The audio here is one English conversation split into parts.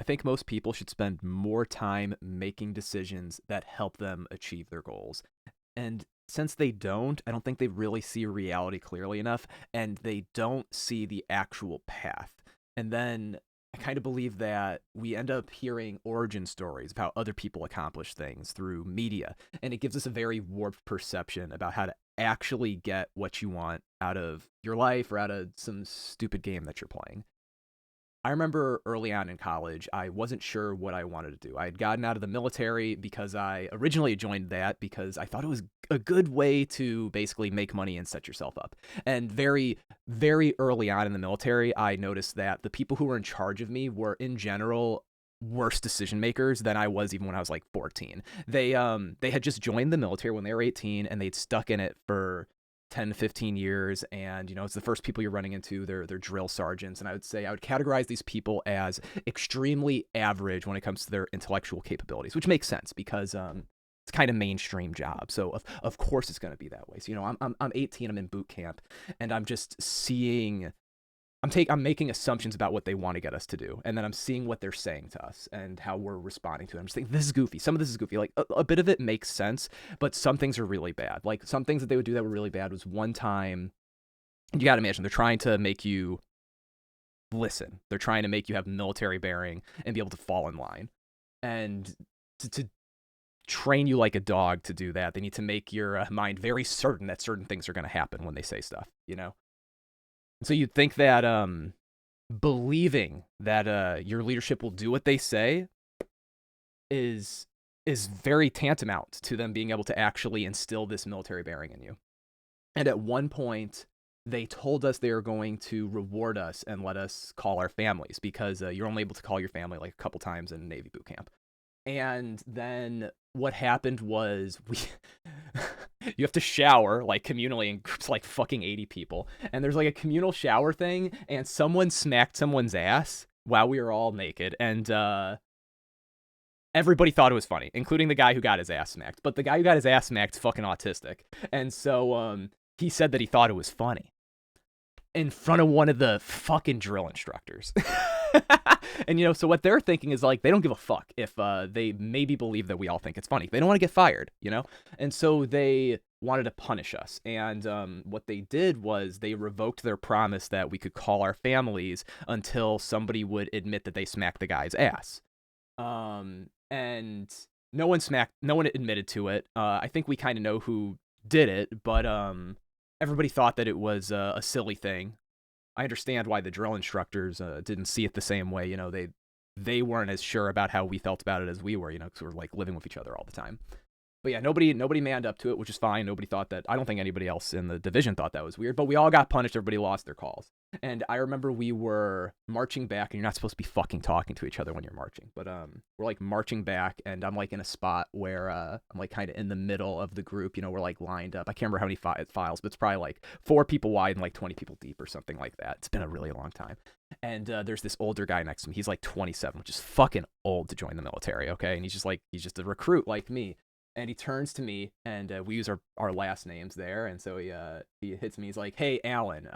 I think most people should spend more time making decisions that help them achieve their goals. And since they don't, I don't think they really see reality clearly enough, and they don't see the actual path. And then I kind of believe that we end up hearing origin stories of how other people accomplish things through media, and it gives us a very warped perception about how to actually get what you want out of your life or out of some stupid game that you're playing. I remember early on in college, I wasn't sure what I wanted to do. I had gotten out of the military because I originally joined that because I thought it was a good way to basically make money and set yourself up. And very, very early on in the military, I noticed that the people who were in charge of me were, in general, worse decision makers than I was even when I was like 14. They had just joined the military when they were 18 and they'd stuck in it for 10 to 15 years, and it's the first people you're running into. They're drill sergeants, and I would categorize these people as extremely average when it comes to their intellectual capabilities, which makes sense because it's kind of mainstream job, so of course it's going to be that way. So I'm 18, I'm in boot camp, and I'm just seeing, I'm making assumptions about what they want to get us to do, and then I'm seeing what they're saying to us and how we're responding to it. I'm just thinking, this is goofy. Some of this is goofy. Like a bit of it makes sense, but some things are really bad. Like some things that they would do that were really bad was one time. You got to imagine they're trying to make you listen. They're trying to make you have military bearing and be able to fall in line, and to train you like a dog to do that, they need to make your mind very certain that certain things are going to happen when they say stuff. So you'd think that believing that your leadership will do what they say is very tantamount to them being able to actually instill this military bearing in you. And at one point, they told us they were going to reward us and let us call our families because you're only able to call your family like a couple times in Navy boot camp. And then what happened was you have to shower like communally in groups like fucking 80 people, and there's like a communal shower thing, and someone smacked someone's ass while we were all naked, and everybody thought it was funny, including the guy who got his ass smacked. But the guy who got his ass smacked is fucking autistic, and so he said that he thought it was funny in front of one of the fucking drill instructors. And so what they're thinking is like they don't give a fuck if they maybe believe that we all think it's funny. They don't want to get fired. And so they wanted to punish us. And what they did was they revoked their promise that we could call our families until somebody would admit that they smacked the guy's ass. And no one admitted to it. I think we kind of know who did it, but everybody thought that it was a silly thing. I understand why the drill instructors didn't see it the same way. They weren't as sure about how we felt about it as we were, because we're like living with each other all the time. But yeah, nobody manned up to it, which is fine. Nobody thought that. I don't think anybody else in the division thought that was weird, but we all got punished. Everybody lost their calls. And I remember we were marching back, and you're not supposed to be fucking talking to each other when you're marching. But we're like marching back, and I'm like in a spot where I'm like kind of in the middle of the group. We're like lined up. I can't remember how many files, but it's probably like 4 people wide and like 20 people deep or something like that. It's been a really long time. And there's this older guy next to me. He's like 27, which is fucking old to join the military, okay? And he's just a recruit like me. And he turns to me, and we use our last names there. And so he hits me. He's like, "Hey, Alan,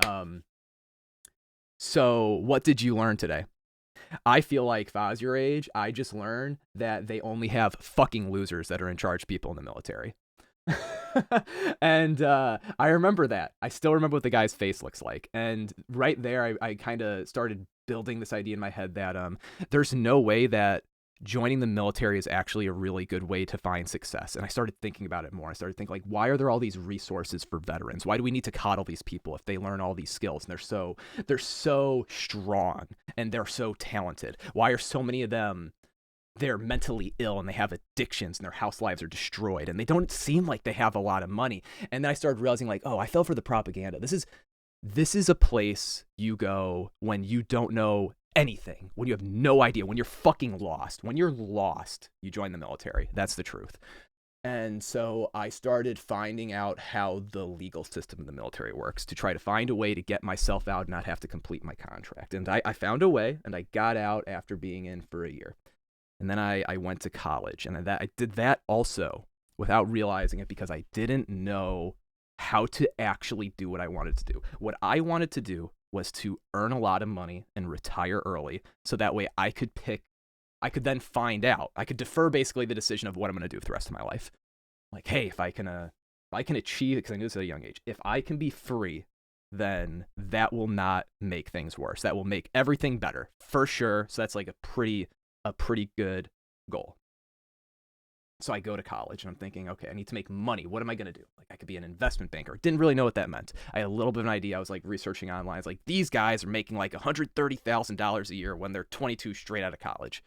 so what did you learn today?" I feel like if I was your age, I just learned that they only have fucking losers that are in charge people in the military. And I remember that. I still remember what the guy's face looks like. And right there, I kind of started building this idea in my head that there's no way that joining the military is actually a really good way to find success. And I started thinking about it more. I started thinking, like, why are there all these resources for veterans? Why do we need to coddle these people if they learn all these skills and they're so strong and they're so talented? Why are so many of them, they're mentally ill and they have addictions and their house lives are destroyed and they don't seem like they have a lot of money? And then I started realizing, like, oh, I fell for the propaganda. This is a place you go when you don't know anything, when you have no idea, when you're fucking lost. When you're lost, you join the military. That's the truth. And so I started finding out how the legal system in the military works to try to find a way to get myself out and not have to complete my contract. And I found a way, and I got out after being in for a year. And then I went to college, and I did that also without realizing it because I didn't know how to actually do what I wanted to do. What I wanted to do was to earn a lot of money and retire early so that way I could pick I could then find out. I could defer basically the decision of what I'm going to do for the rest of my life. Like, hey, if I can achieve, because I knew this at a young age, if I can be free, then that will not make things worse. That will make everything better for sure. So that's like a pretty good goal. So I go to college and I'm thinking, okay, I need to make money. What am I going to do? Like, I could be an investment banker. Didn't really know what that meant. I had a little bit of an idea. I was like researching online. It's like, these guys are making like $130,000 a year when they're 22 straight out of college.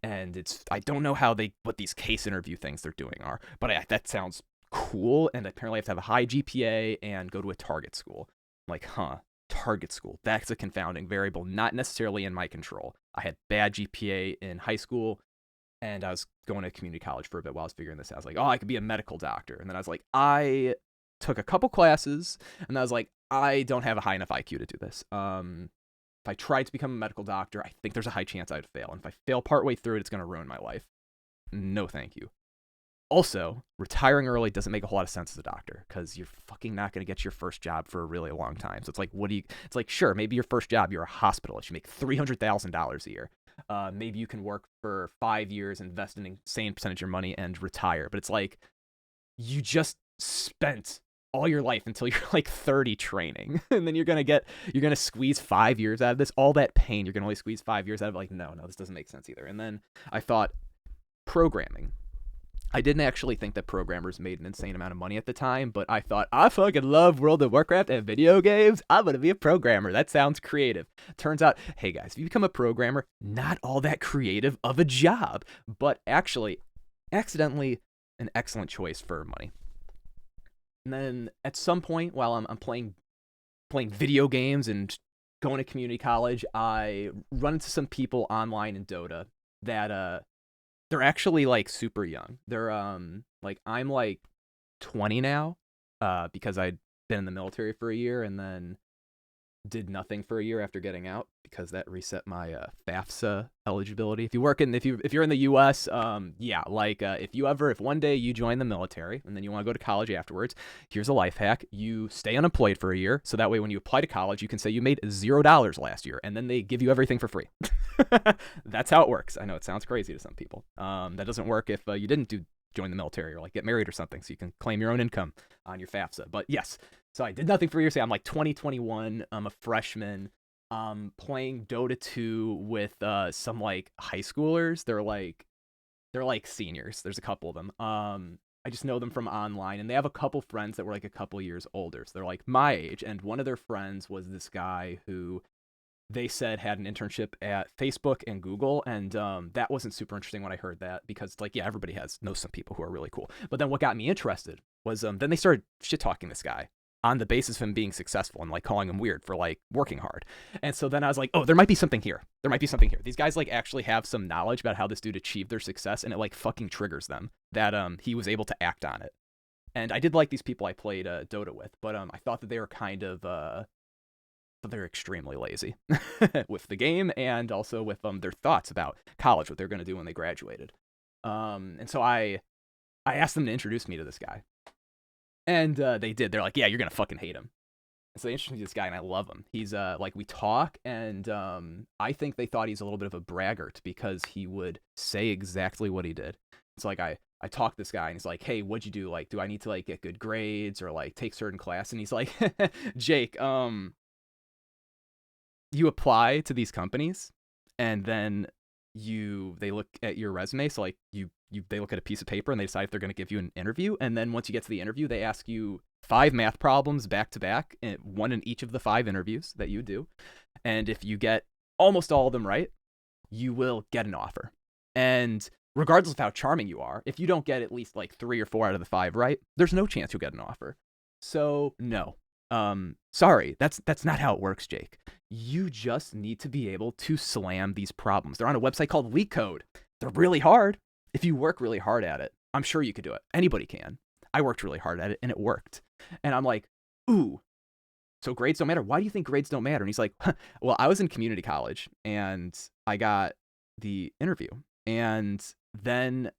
And I don't know what these case interview things they're doing are, but that sounds cool. And apparently I have to have a high GPA and go to a target school. I'm like, target school. That's a confounding variable, not necessarily in my control. I had bad GPA in high school. And I was going to community college for a bit while I was figuring this out. I was like, I could be a medical doctor. And then I was like, I took a couple classes, and I was like, I don't have a high enough IQ to do this. If I tried to become a medical doctor, I think there's a high chance I'd fail. And if I fail partway through it, it's going to ruin my life. No, thank you. Also, retiring early doesn't make a whole lot of sense as a doctor, because you're fucking not going to get your first job for a really long time. So it's like, it's like, sure, maybe your first job, you're a hospitalist. You make $300,000 a year. Maybe you can work for 5 years, invest an insane percentage of your money, and retire. But it's like, you just spent all your life until you're like 30 training, and then you're gonna squeeze 5 years out of this. All that pain, you're gonna only squeeze 5 years out of it. Like, no, this doesn't make sense either. And then I thought, programming. I didn't actually think that programmers made an insane amount of money at the time, but I thought, I fucking love World of Warcraft and video games. I'm going to be a programmer. That sounds creative. Turns out, hey guys, if you become a programmer, not all that creative of a job, but actually, accidentally, an excellent choice for money. And then at some point, while I'm playing video games and going to community college, I run into some people online in Dota that they're actually like super young. They're like, I'm like 20 now, because I'd been in the military for a year and then did nothing for a year after getting out, because that reset my FAFSA eligibility. If you're in the US, if one day you join the military and then you want to go to college afterwards, here's a life hack. You stay unemployed for a year, so that way when you apply to college, you can say you made $0 last year, and then they give you everything for free. That's how it works. I know it sounds crazy to some people. That doesn't work if you didn't join the military or like get married or something, so you can claim your own income on your FAFSA. But yes, so I did nothing for years. I'm like 21. I'm a freshman. Playing Dota 2 with some like high schoolers. They're like seniors. There's a couple of them. I just know them from online, and they have a couple friends that were like a couple years older. So they're like my age, and one of their friends was this guy who they said had an internship at Facebook and Google, and that wasn't super interesting when I heard that, because like, yeah, everybody knows some people who are really cool. But then what got me interested was then they started shit-talking this guy on the basis of him being successful and like calling him weird for like working hard. And so then I was like, there might be something here. These guys like actually have some knowledge about how this dude achieved their success, and it like fucking triggers them that he was able to act on it. And I did like these people I played Dota with, but I thought that they were kind of they're extremely lazy with the game, and also with their thoughts about college, what they're going to do when they graduated. And so I asked them to introduce me to this guy. And they did. They're like, yeah, you're going to fucking hate him. And so they introduced me to this guy, and I love him. He's like, we talk, and I think they thought he's a little bit of a braggart, because he would say exactly what he did. It's like I talked to this guy, and he's like, hey, what'd you do? Like, do I need to like get good grades or like take certain class? And he's like, Jake, you apply to these companies, and then they look at your resume. So like they look at a piece of paper, and they decide if they're going to give you an interview. And then once you get to the interview, they ask you 5 math problems back to back, one in each of the 5 interviews that you do. And if you get almost all of them right, you will get an offer. And regardless of how charming you are, if you don't get at least like 3 or 4 out of the 5 right, there's no chance you'll get an offer. So no. Sorry, that's not how it works, Jake. You just need to be able to slam these problems. They're on a website called LeetCode. They're really hard. If you work really hard at it, I'm sure you could do it. Anybody can. I worked really hard at it, and it worked. And I'm like, ooh, so grades don't matter? Why do you think grades don't matter? And he's like, well, I was in community college, and I got the interview. And then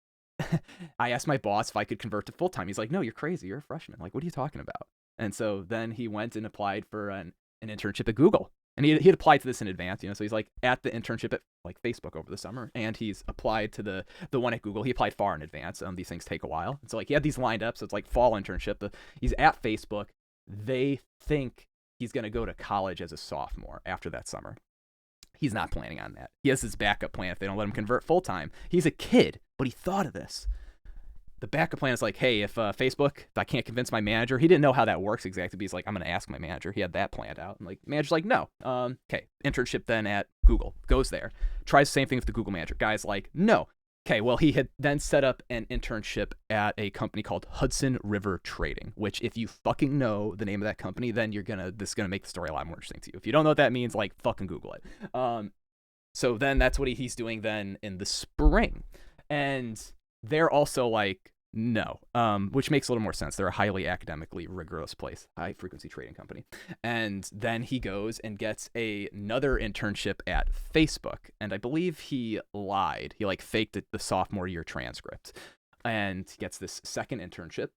I asked my boss if I could convert to full-time. He's like, no, you're crazy. You're a freshman. Like, what are you talking about? And so then he went and applied for an internship at Google. And he had applied to this in advance, so he's like at the internship at like Facebook over the summer, and he's applied to the one at Google. He applied far in advance. These things take a while, and so like he had these lined up. So it's like fall internship. He's at Facebook. They think he's gonna go to college as a sophomore after that summer. He's not planning on that. He has his backup plan if they don't let him convert full time. He's a kid, but he thought of this. The backup plan is like, hey, if Facebook, if I can't convince my manager, he didn't know how that works exactly, but he's like, I'm going to ask my manager. He had that planned out. And like, manager's like, no. Okay, internship then at Google. Goes there. Tries the same thing with the Google manager. Guy's like, no. Okay, well, he had then set up an internship at a company called Hudson River Trading, which if you fucking know the name of that company, then this is gonna make the story a lot more interesting to you. If you don't know what that means, like, fucking Google it. So then that's what he's doing then in the spring. And they're also like, no, which makes a little more sense. They're a highly academically rigorous place, high frequency trading company. And then he goes and gets another internship at Facebook. And I believe he lied. He like faked the sophomore year transcript and gets this second internship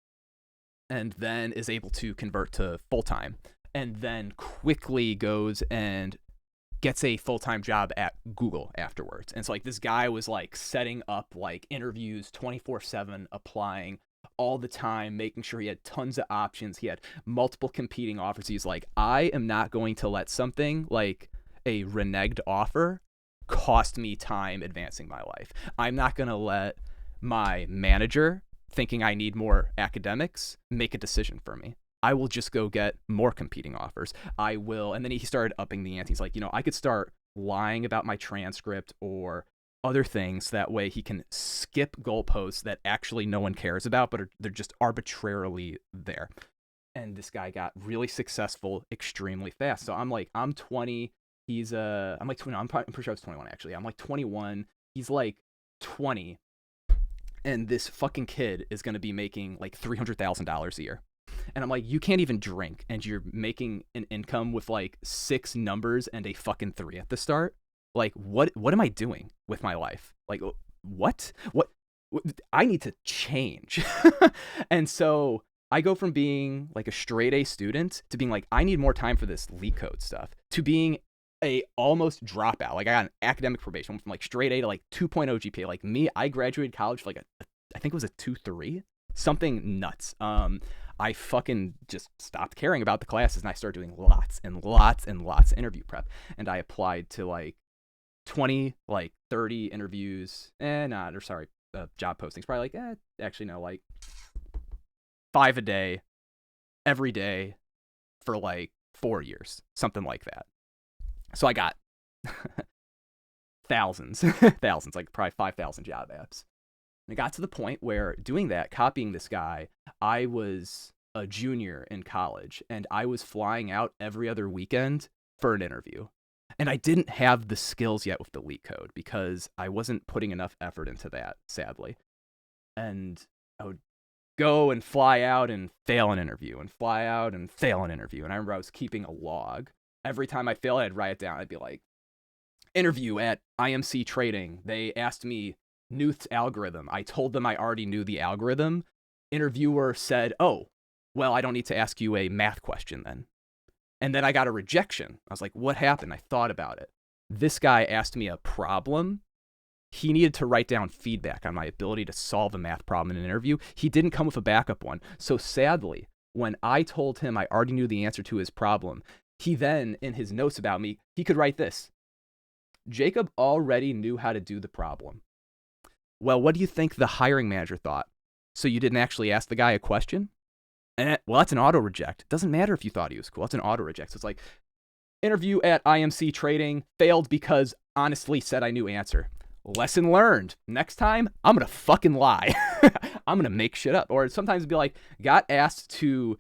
and then is able to convert to full time and then quickly goes and gets a full-time job at Google afterwards. And so like this guy was like setting up like interviews 24/7, applying all the time, making sure he had tons of options. He had multiple competing offers. He's like, I am not going to let something like a reneged offer cost me time advancing my life. I'm not going to let my manager thinking I need more academics make a decision for me. I will just go get more competing offers. I will. And then he started upping the ante. He's like, I could start lying about my transcript or other things. That way he can skip goalposts that actually no one cares about, but they're just arbitrarily there. And this guy got really successful extremely fast. So I'm like, I'm 20. I'm like 20. I'm pretty sure I was 21 actually. I'm like 21. He's like 20. And this fucking kid is going to be making like $300,000 a year. And I'm like, you can't even drink, and you're making an income with like 6 numbers and a fucking 3 at the start. Like, what am I doing with my life? Like, what? I need to change. And so I go from being like a straight A student to being like, I need more time for this leak code stuff, to being a almost dropout. Like I got an academic probation. Went from like straight A to like 2.0 GPA. Like me, I graduated college for like I think it was a 2.3, something nuts. I fucking just stopped caring about the classes and I started doing lots and lots and lots of interview prep. And I applied to like 20, like 30 interviews. Job postings. Probably like, actually no, like 5 a day, every day for like 4 years, something like that. So I got thousands, like probably 5,000 job apps. And it got to the point where doing that, copying this guy, I was a junior in college and I was flying out every other weekend for an interview. And I didn't have the skills yet with the leak code because I wasn't putting enough effort into that, sadly. And I would go and fly out and fail an interview and fly out and fail an interview. And I remember I was keeping a log. Every time I failed, I'd write it down. I'd be like, interview at IMC Trading. They asked me Newth's algorithm. I told them I already knew the algorithm. Interviewer said, oh, well, I don't need to ask you a math question then. And then I got a rejection. I was like, what happened? I thought about it. This guy asked me a problem. He needed to write down feedback on my ability to solve a math problem in an interview. He didn't come with a backup one. So sadly, when I told him I already knew the answer to his problem, he then, in his notes about me, he could write this. Jacob already knew how to do the problem. Well, what do you think the hiring manager thought? So you didn't actually ask the guy a question? And well, that's an auto reject. It doesn't matter if you thought he was cool. It's an auto reject. So it's like, interview at IMC Trading, failed because honestly said I knew answer. Lesson learned. Next time, I'm going to fucking lie. I'm going to make shit up. Or sometimes it'd be like, got asked to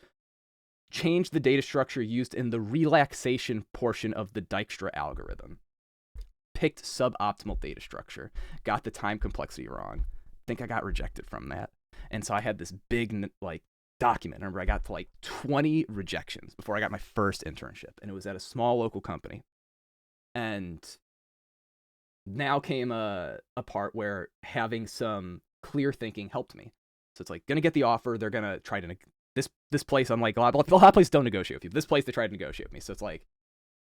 change the data structure used in the relaxation portion of the Dijkstra algorithm. Picked suboptimal data structure. Got the time complexity wrong. Think I got rejected from that. And so I had this big like document. Remember, I got to like 20 rejections before I got my first internship. And it was at a small local company. And now came a part where having some clear thinking helped me. So it's like, gonna get the offer. They're gonna try to, this place, I'm like, a lot of places don't negotiate with you. This place, they try to negotiate with me. So it's like,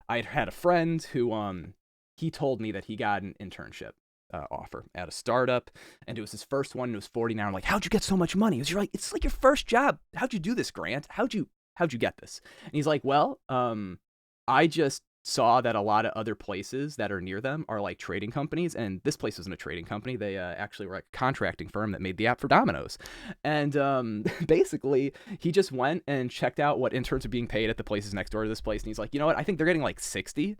I had a friend who he told me that he got an internship offer at a startup, and it was his first one. And it was 40 an hour. I'm like, how'd you get so much money? It was like, it's like your first job. How'd you do this, Grant? How'd you get this? And he's like, well, I just saw that a lot of other places that are near them are like trading companies, and this place wasn't a trading company. They actually were a contracting firm that made the app for Domino's. And basically, he just went and checked out what interns are being paid at the places next door to this place, and he's like, you know what? I think they're getting like 60,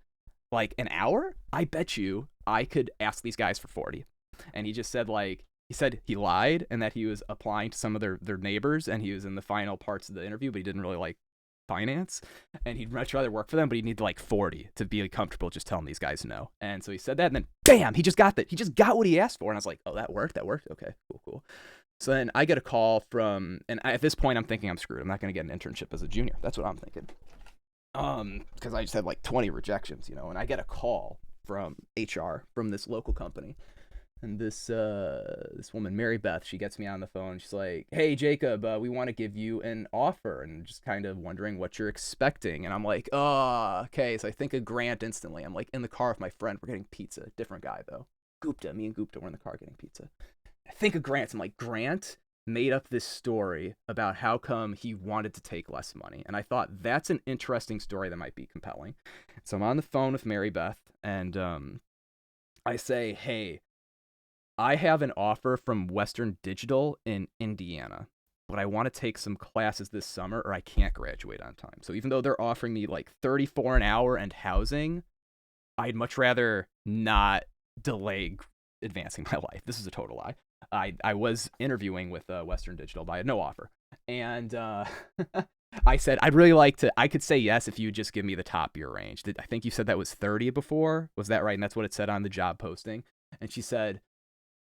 like an hour. I bet you I could ask these guys for 40. And he just said like. He said he lied and that he was applying to some of their neighbors and he was in the final parts of the interview, but he didn't really like finance and he'd much rather work for them, but he'd need like 40 to be comfortable just telling these guys no. And so he said that, and then bam, he just got that. He just got what he asked for. And I was like, oh, that worked. Okay, cool. So then I get a call from, and at this point I'm thinking I'm screwed. I'm not going to get an internship as a junior. That's what I'm thinking. Because I just had like 20 rejections, and I get a call from HR from this local company. And this woman, Mary Beth, she gets me on the phone. She's like, hey, Jacob, we want to give you an offer, and just kind of wondering what you're expecting. And I'm like, oh, okay. So I think of Grant instantly. I'm like in the car with my friend. We're getting pizza. Different guy, though. Me and Gupta were in the car getting pizza. I think of Grant. I'm like, Grant made up this story about how come he wanted to take less money. And I thought that's an interesting story that might be compelling. So I'm on the phone with Mary Beth, and I say, hey, I have an offer from Western Digital in Indiana, but I want to take some classes this summer or I can't graduate on time. So even though they're offering me like 34 an hour and housing, I'd much rather not delay advancing my life. This is a total lie. I was interviewing with Western Digital, but I had no offer. And I said, I'd really like to, I could say yes if you would just give me the top of your range. I think you said that was 30 before. Was that right? And that's what it said on the job posting. And she said,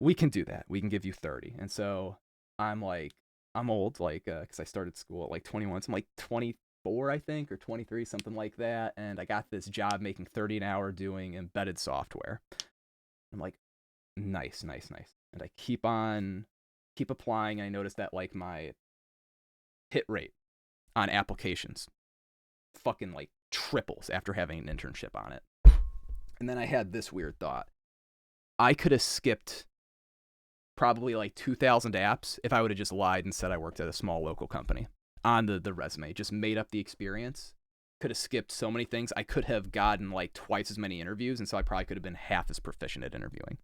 we can do that. We can give you 30. And so I'm like, I'm old, like, because I started school at like 21. So I'm like 24, I think, or 23, something like that. And I got this job making 30 an hour doing embedded software. I'm like, nice. And I keep applying. I noticed that like my hit rate on applications fucking like triples after having an internship on it. And then I had this weird thought. I could have skipped probably like 2,000 apps if I would have just lied and said I worked at a small local company on the resume. Just made up the experience. Could have skipped so many things. I could have gotten like twice as many interviews, and so I probably could have been half as proficient at interviewing.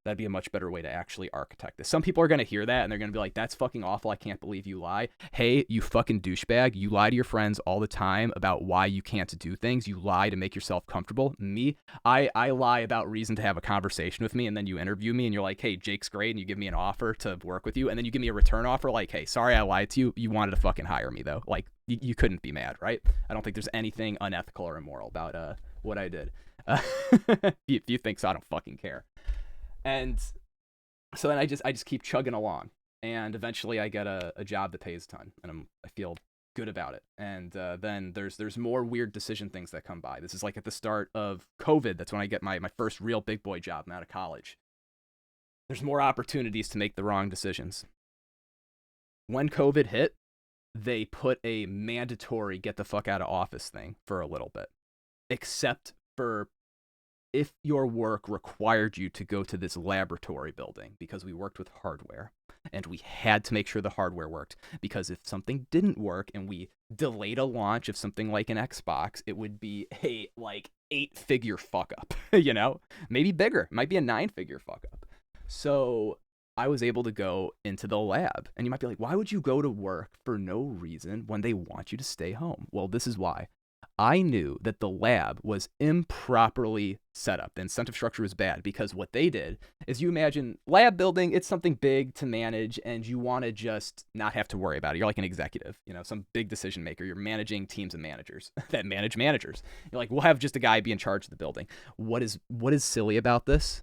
That'd be a much better way to actually architect this. Some people are going to hear that and they're going to be like, that's fucking awful. I can't believe you lie. Hey, you fucking douchebag. You lie to your friends all the time about why you can't do things. You lie to make yourself comfortable. Me, I lie about reason to have a conversation with me, and then you interview me and you're like, hey, Jake's great, and you give me an offer to work with you, and then you give me a return offer like, hey, sorry I lied to you. You wanted to fucking hire me, though. Like, you couldn't be mad, right? I don't think there's anything unethical or immoral about what I did. If you think so, I don't fucking care. And so then I just keep chugging along, and eventually I get a job that pays a ton, and I feel good about it. And then there's more weird decision things that come by. This is like at the start of COVID. That's when I get my first real big boy job. I'm out of college. There's more opportunities to make the wrong decisions. When COVID hit, they put a mandatory get the fuck out of office thing for a little bit, except for if your work required you to go to this laboratory building, because we worked with hardware and we had to make sure the hardware worked, because if something didn't work and we delayed a launch of something like an Xbox, it would be a like 8-figure fuck up, maybe bigger. It might be a 9-figure fuck up. So I was able to go into the lab, and you might be like, why would you go to work for no reason when they want you to stay home? Well, this is why. I knew that the lab was improperly set up. The incentive structure was bad, because what they did is, you imagine lab building, it's something big to manage, and you want to just not have to worry about it. You're like an executive, some big decision maker. You're managing teams of managers that manage managers. You're like, we'll have just a guy be in charge of the building. What is silly about this?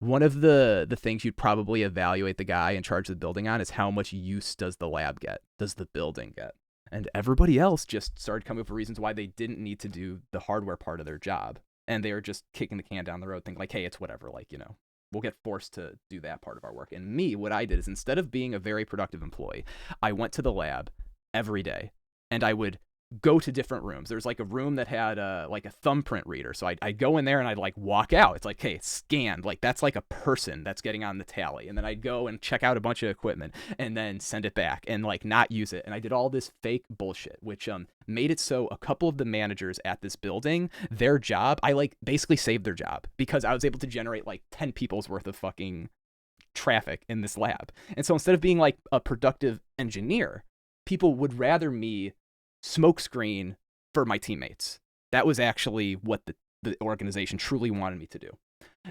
One of the things you'd probably evaluate the guy in charge of the building on is how much use does the lab get? Does the building get? And everybody else just started coming up with reasons why they didn't need to do the hardware part of their job. And they were just kicking the can down the road, thinking like, hey, it's whatever. Like, we'll get forced to do that part of our work. And me, what I did is, instead of being a very productive employee, I went to the lab every day, and I would go to different rooms. There's like a room that had like a thumbprint reader. So I'd go in there and I'd like walk out. It's like, hey, it's scanned. Like that's like a person that's getting on the tally. And then I'd go and check out a bunch of equipment and then send it back and like not use it. And I did all this fake bullshit, which made it so a couple of the managers at this building, their job, I like basically saved their job because I was able to generate like 10 people's worth of fucking traffic in this lab. And so instead of being like a productive engineer, people would rather me smokescreen for my teammates. That was actually what the organization truly wanted me to do.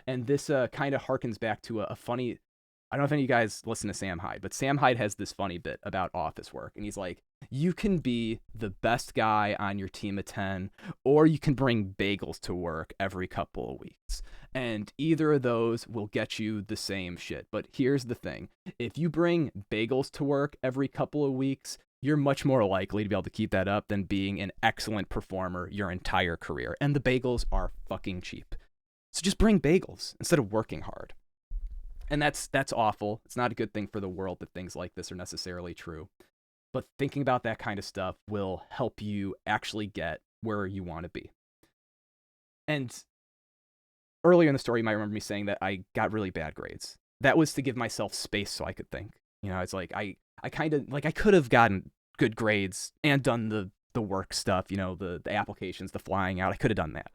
And this kind of harkens back to a funny, I don't know if any of you guys listen to Sam Hyde, but Sam Hyde has this funny bit about office work. And he's like, you can be the best guy on your team of 10, or you can bring bagels to work every couple of weeks. And either of those will get you the same shit. But here's the thing. If you bring bagels to work every couple of weeks, you're much more likely to be able to keep that up than being an excellent performer your entire career. And the bagels are fucking cheap. So just bring bagels instead of working hard. And that's awful. It's not a good thing for the world that things like this are necessarily true. But thinking about that kind of stuff will help you actually get where you want to be. And earlier in the story, you might remember me saying that I got really bad grades. That was to give myself space so I could think. You know, it's like I kind of like I could have gotten good grades and done the work stuff, you know, the applications, the flying out. I could have done that.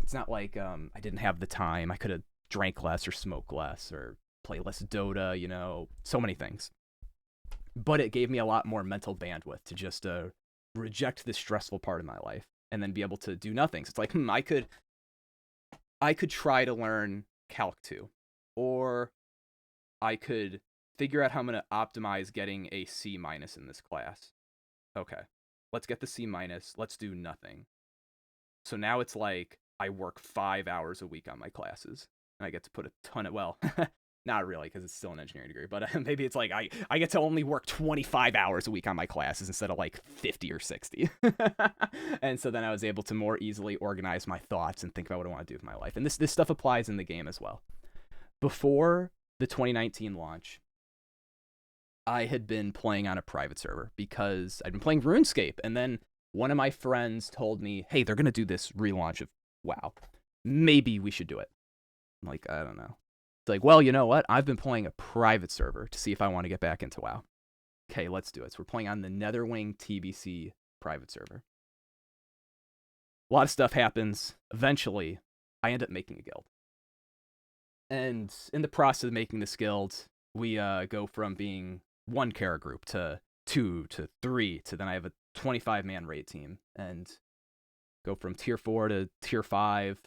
It's not like I didn't have the time. I could have drank less or smoked less or play less Dota, you know, so many things. But it gave me a lot more mental bandwidth to just reject this stressful part of my life and then be able to do nothing. So it's like, I could try to learn Calc 2, or I could figure out how I'm going to optimize getting a C- in this class. Okay, let's get the C-. Let's do nothing. So now it's like I work 5 hours a week on my classes, and I get to put a ton of, well, not really, because it's still an engineering degree, but maybe it's like I get to only work 25 hours a week on my classes instead of like 50 or 60. And so then I was able to more easily organize my thoughts and think about what I want to do with my life. And this stuff applies in the game as well. Before the 2019 launch, I had been playing on a private server because I'd been playing RuneScape. And then one of my friends told me, hey, they're going to do this relaunch of WoW. Maybe we should do it. I'm like, I don't know. It's like, well, you know what? I've been playing a private server to see if I want to get back into WoW. Okay, let's do it. So we're playing on the Netherwing TBC private server. A lot of stuff happens. Eventually, I end up making a guild. And in the process of making this guild, we go from being one Kara group to 2 to 3 to then I have a 25-man raid team and go from tier 4 to tier 5.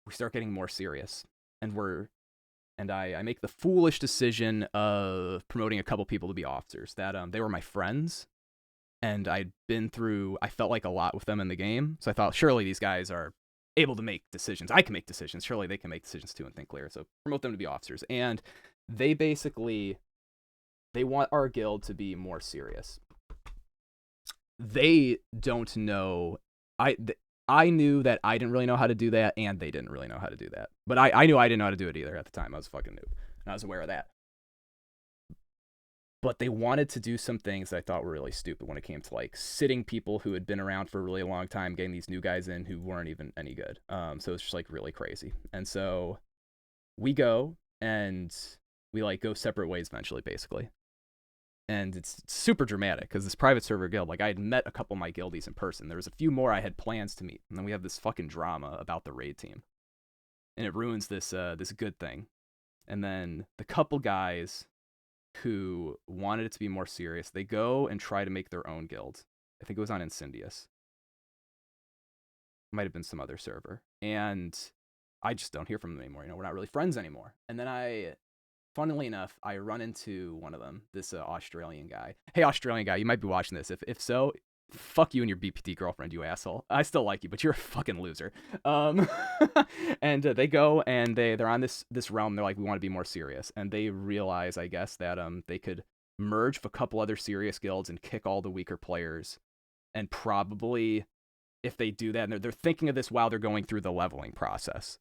We start getting more serious, and I make the foolish decision of promoting a couple people to be officers. That they were my friends, and I felt like a lot with them in the game. So I thought, surely these guys are able to make decisions. I can make decisions. Surely they can make decisions too and think clear. So promote them to be officers. And they want our guild to be more serious. They don't know. I knew that I didn't really know how to do that, and they didn't really know how to do that. But I knew I didn't know how to do it either at the time. I was fucking noob, and I was aware of that. But they wanted to do some things that I thought were really stupid when it came to like sitting people who had been around for a really long time, getting these new guys in who weren't even any good. So it's just like really crazy. And so we go and we like go separate ways eventually, basically. And it's super dramatic because this private server guild, like I had met a couple of my guildies in person. There was a few more I had plans to meet, and then we have this fucking drama about the raid team, and it ruins this good thing. And then the couple guys who wanted it to be more serious, they go and try to make their own guild. I think it was on Incendius. Might have been some other server, and I just don't hear from them anymore. You know, we're not really friends anymore. And then funnily enough, I run into one of them, this Australian guy. Hey, Australian guy, you might be watching this. If so, fuck you and your BPT girlfriend, you asshole. I still like you, but you're a fucking loser. And they go and they're on this realm. They're like, we want to be more serious, and they realize, I guess, that they could merge with a couple other serious guilds and kick all the weaker players. And probably, if they do that, and they're thinking of this while they're going through the leveling process.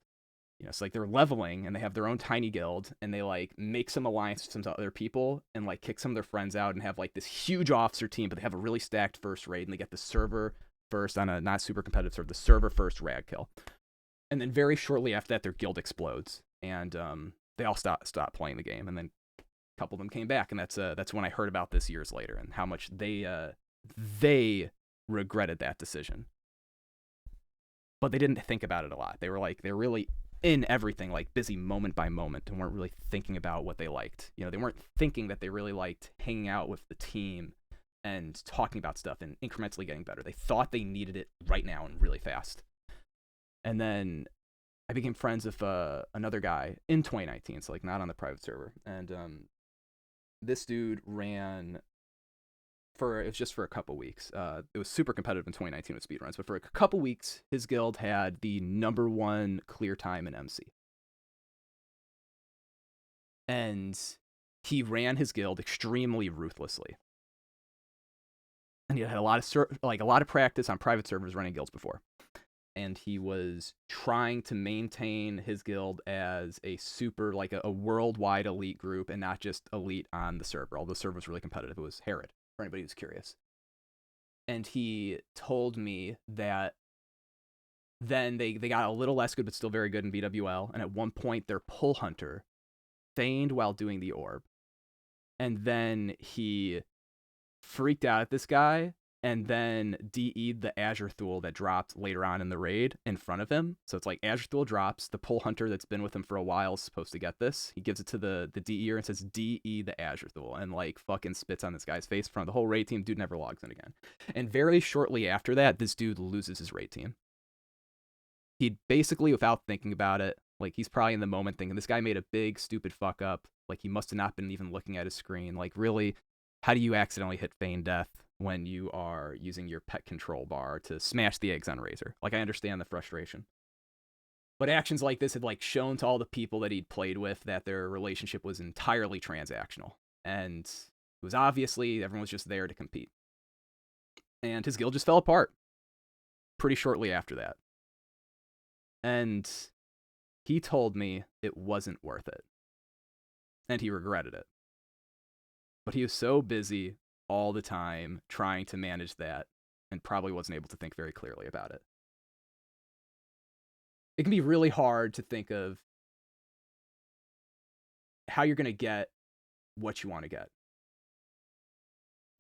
So like they're leveling and they have their own tiny guild and they like make some alliance with some other people and like kick some of their friends out and have like this huge officer team, but they have a really stacked first raid and they get the server first on a not super competitive server, the server first rag kill. And then very shortly after that, their guild explodes and they all stop playing the game. And then a couple of them came back, and that's when I heard about this years later and how much they regretted that decision. But they didn't think about it a lot. They're really in everything, like busy moment by moment, and weren't really thinking about what they liked. They weren't thinking that they really liked hanging out with the team and talking about stuff and incrementally getting better. They thought they needed it right now and really fast. And then I became friends with another guy in 2019, so like not on the private server. And this dude ran it was just for a couple weeks. It was super competitive in 2019 with speedruns, but for a couple weeks, his guild had the #1 clear time in MC. And he ran his guild extremely ruthlessly. And he had a lot of practice on private servers running guilds before. And he was trying to maintain his guild as a super, like a worldwide elite group and not just elite on the server. Although the server was really competitive. It was Herod, for anybody who's curious. And he told me that then they got a little less good, but still very good in VWL. And at one point, their pull hunter feigned while doing the orb. And then he freaked out at this guy and then DE'd the Azure Thule that dropped later on in the raid in front of him. So it's like Azure Thule drops, the pull hunter that's been with him for a while is supposed to get this. He gives it to the DE'er and says, DE the Azure Thule, and like fucking spits on this guy's face in front of the whole raid team. Dude never logs in again. And very shortly after that, this dude loses his raid team. He basically, without thinking about it, like he's probably in the moment thinking, this guy made a big stupid fuck up. Like he must have not been even looking at his screen. Like really, how do you accidentally hit feign death when you are using your pet control bar to smash the eggs on Razor? Like, I understand the frustration. But actions like this had like shown to all the people that he'd played with that their relationship was entirely transactional. And it was obviously everyone was just there to compete. And his guild just fell apart pretty shortly after that. And he told me it wasn't worth it. And he regretted it. But he was so busy all the time trying to manage that and probably wasn't able to think very clearly about it. It can be really hard to think of how you're going to get what you want to get.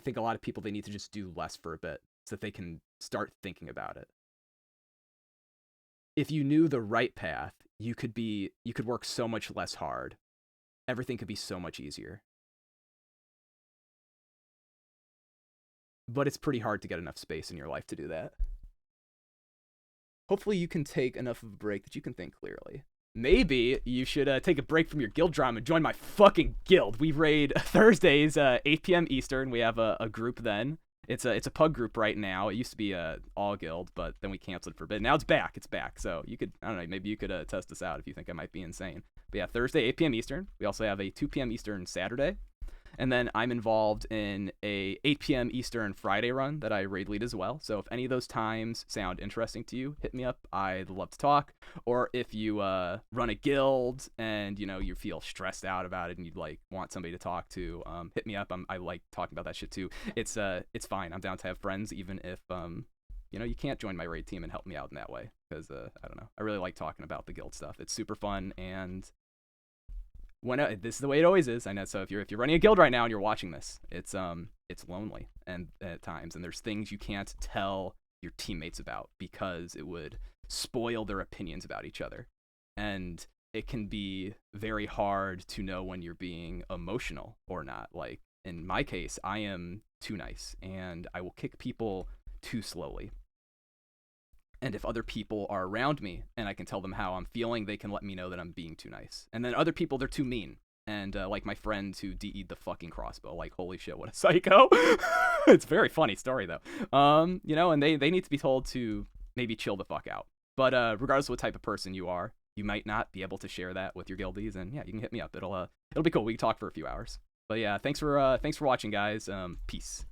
I think a lot of people, they need to just do less for a bit so that they can start thinking about it. If you knew the right path, you could work so much less hard. Everything could be so much easier. But it's pretty hard to get enough space in your life to do that. Hopefully you can take enough of a break that you can think clearly. Maybe you should take a break from your guild drama and join my fucking guild. We raid Thursdays, 8 p.m. Eastern. We have a group then. It's a pug group right now. It used to be all guild, but then we canceled it for a bit. Now it's back. So you could, I don't know, maybe you could test this out if you think I might be insane. But yeah, Thursday, 8 p.m. Eastern. We also have a 2 p.m. Eastern Saturday. And then I'm involved in a 8 p.m. Eastern Friday run that I raid lead as well. So if any of those times sound interesting to you, hit me up. I'd love to talk. Or if you run a guild and you feel stressed out about it and you'd like want somebody to talk to, hit me up. I like talking about that shit too. It's fine. I'm down to have friends, even if you can't join my raid team and help me out in that way. Because I don't know. I really like talking about the guild stuff. It's super fun and this is the way it always is. I know. So if you're running a guild right now and you're watching this, it's lonely and at times, and there's things you can't tell your teammates about because it would spoil their opinions about each other, and it can be very hard to know when you're being emotional or not. Like in my case, I am too nice, and I will kick people too slowly. And if other people are around me and I can tell them how I'm feeling, they can let me know that I'm being too nice. And then other people, they're too mean. And like my friend who DE'd the fucking crossbow, like, holy shit, what a psycho. It's a very funny story though. And they need to be told to maybe chill the fuck out. But regardless of what type of person you are, you might not be able to share that with your guildies. And yeah, you can hit me up. It'll be cool. We can talk for a few hours. But yeah, thanks for watching, guys. Peace.